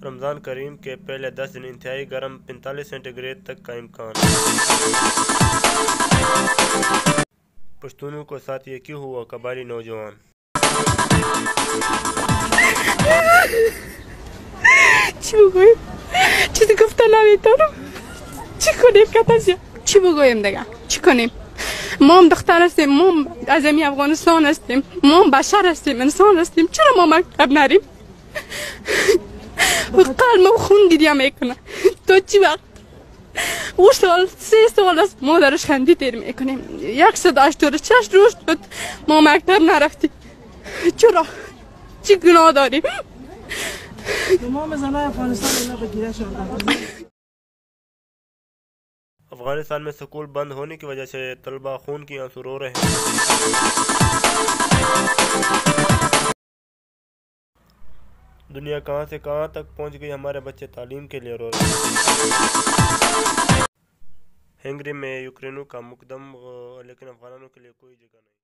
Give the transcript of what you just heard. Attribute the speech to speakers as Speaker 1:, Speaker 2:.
Speaker 1: रमज़ान करीम के पहले 10 दिन इंतहाई गर्म 45 सेंटीग्रेड तक का इम्कान। पश्तूनों को साथ ये क्यों हुआ? कबायली नौजवान।
Speaker 2: چی بگویم؟ چیزی گفتن نمیتونم. چی کنیم کتازیا؟ چی بگویم دیگه؟ چی کنیم؟ ما هم دختر هستیم، ما هم از این افغانستان هستیم، ما هم بشر هستیم، انسان هستیم. چرا ما مکتب نریم؟ قلبم خون گریه میکنه. تو چی وقت؟ او سال 3 سال است مادرش خندیدیم میکنیم. یک صداش داره 6 روز شد ما مکتب نرفتیم. چرا؟ چی گناه داریم؟
Speaker 1: अफगानिस्तान में स्कूल बंद होने की वजह से तलबा खून की आंसू रो रहे हैं। दुनिया कहां से कहां तक पहुंच गई, हमारे बच्चे तालीम के लिए रो रहे हैं। हंगरी में यूक्रेनों का मुकदम, लेकिन अफगानों के लिए कोई जगह नहीं।